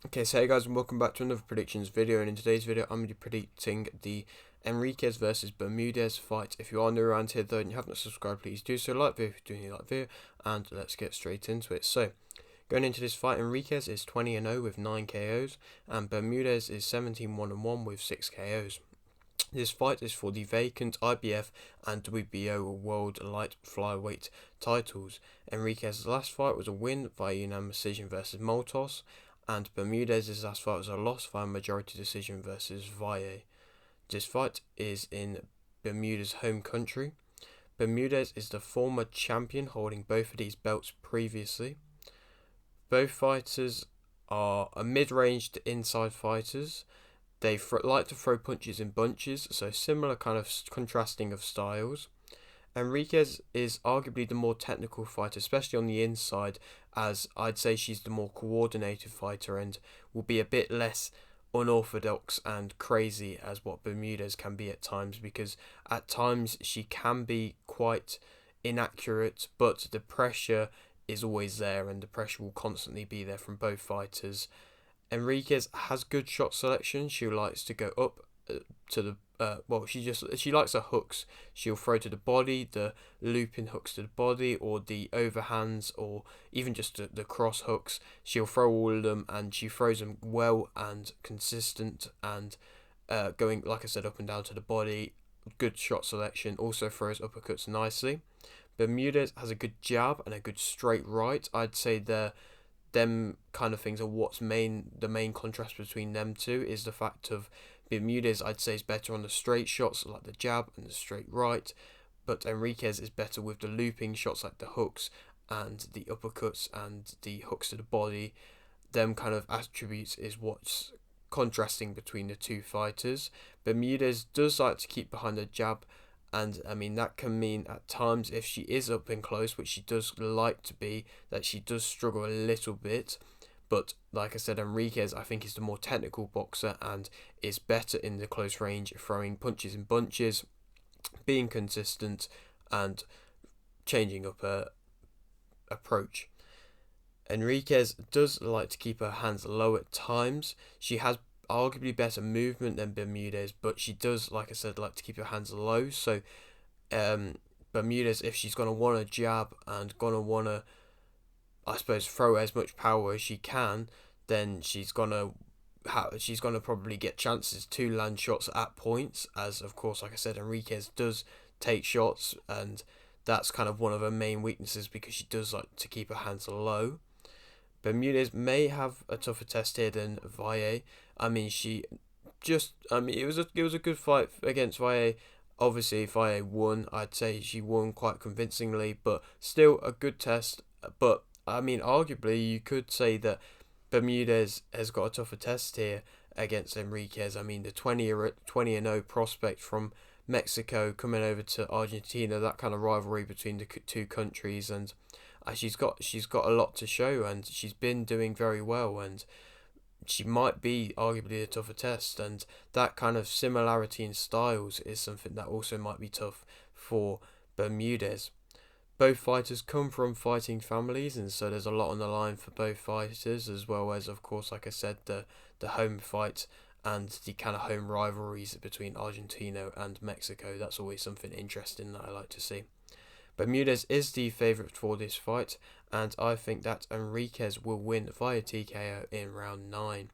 Okay, so hey guys, and welcome back to another predictions video. And in today's video, I'm going to be predicting the Enriquez versus Bermudez fight. If you are new around here though and you haven't subscribed, please do so. Like video if you're doing a like video, and let's get straight into it. So, going into this fight, Enriquez is 20-0 with 9 KOs, and Bermudez is 17-1-1 with 6 KOs. This fight is for the vacant IBF and WBO World Light Flyweight titles. Enriquez's last fight was a win via unanimous decision versus Maltos, and Bermudez's last fight was a loss via majority decision versus Valle. This fight is in Bermudez's home country. Bermudez is the former champion, holding both of these belts previously. Both fighters are a mid-range to inside fighters. They like to throw punches in bunches, so similar kind of contrasting of styles. Enriquez is arguably the more technical fighter, especially on the inside, as I'd say she's the more coordinated fighter and will be a bit less unorthodox and crazy as what Bermudez can be at times, because at times she can be quite inaccurate, but the pressure is always there and the pressure will constantly be there from both fighters. Enriquez has good shot selection. She likes to go up to the she likes her hooks. She'll throw to the body, the looping hooks to the body, or the overhands, or even just the cross hooks. She'll throw all of them, and she throws them well and consistent, and going, like I said, up and down to the body. Good shot selection. Also throws uppercuts nicely. Bermudez has a good jab and a good straight right. I'd say them kind of things are the main contrast between them two is the fact of Bermudez, I'd say, is better on the straight shots like the jab and the straight right, but Enriquez is better with the looping shots like the hooks and the uppercuts and the hooks to the body. Them kind of attributes is what's contrasting between the two fighters. Bermudez does like to keep behind the jab, and I mean that can mean at times if she is up and close, which she does like to be, that she does struggle a little bit. But like I said, Enriquez I think is the more technical boxer and is better in the close range, throwing punches in bunches, being consistent and changing up her approach. Enriquez does like to keep her hands low at times. She has arguably better movement than Bermudez, but she does, like I said, like to keep her hands low. So Bermudez, if she's going to want to jab and going to want to, I suppose, throw as much power as she can, then she's gonna probably get chances to land shots at points. As of course, like I said, Enriquez does take shots, and that's kind of one of her main weaknesses because she does like to keep her hands low. Bermudez may have a tougher test here than Valle. I mean, it was a good fight against Valle. Obviously, Valle won. I'd say she won quite convincingly, but still a good test. But I mean, arguably, you could say that Bermudez has got a tougher test here against Enriquez. I mean, the 20-0 prospect from Mexico coming over to Argentina, that kind of rivalry between the two countries, and she's got a lot to show, and she's been doing very well, and she might be arguably a tougher test, and that kind of similarity in styles is something that also might be tough for Bermudez. Both fighters come from fighting families, and so there's a lot on the line for both fighters, as well as, of course, like I said, the home fight and the kind of home rivalries between Argentina and Mexico. That's always something interesting that I like to see. Bermudez is the favourite for this fight, and I think that Enriquez will win via TKO in round 9.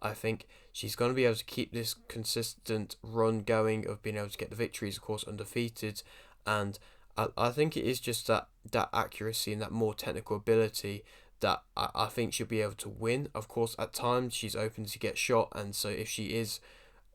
I think she's going to be able to keep this consistent run going of being able to get the victories, of course, undefeated, and I think it is just that accuracy and that more technical ability that I think she'll be able to win. Of course, at times she's open to get shot, and so if she is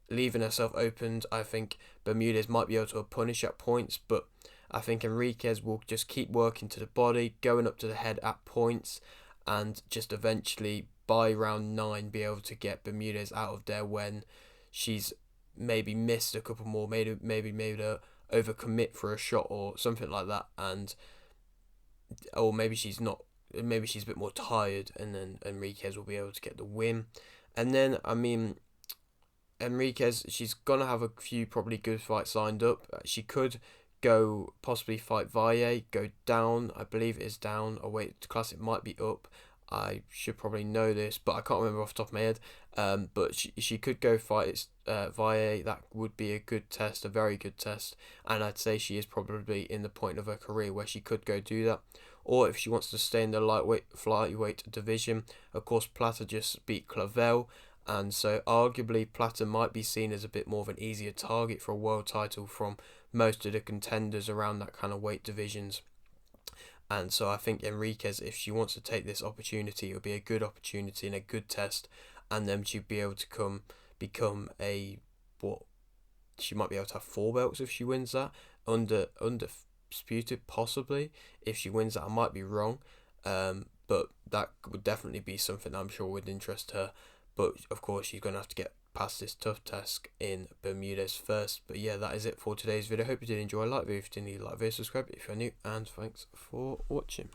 leaving herself opened, I think Bermudez might be able to punish at points, but I think Enriquez will just keep working to the body, going up to the head at points, and just eventually by round 9 be able to get Bermudez out of there when she's maybe missed a couple more, maybe made a overcommit for a shot or something like that, and or maybe she's not, maybe she's a bit more tired, and then Enriquez will be able to get the win. And then I mean, Enriquez, she's gonna have a few probably good fights lined up. She could go possibly fight Valle, go down, I believe it is down, or wait, classic might be up. I should probably know this, but I can't remember off the top of my head. But she could go fight Valle. That would be a good test, a very good test. And I'd say she is probably in the point of her career where she could go do that. Or if she wants to stay in the flyweight division, of course, Plata just beat Clavel. And so arguably Plata might be seen as a bit more of an easier target for a world title from most of the contenders around that kind of weight divisions. And so I think Enriquez, if she wants to take this opportunity, it would be a good opportunity and a good test, and then she'd be able to become a what she might be able to have 4 belts if she wins that, undisputed possibly. If she wins that, I might be wrong, but that would definitely be something I'm sure would interest her. But of course, she's going to have to get past this tough task in Bermudez first. But yeah, that is it for today's video. Hope you did enjoy. Like the video if you did, like the video, subscribe if you're new, and thanks for watching.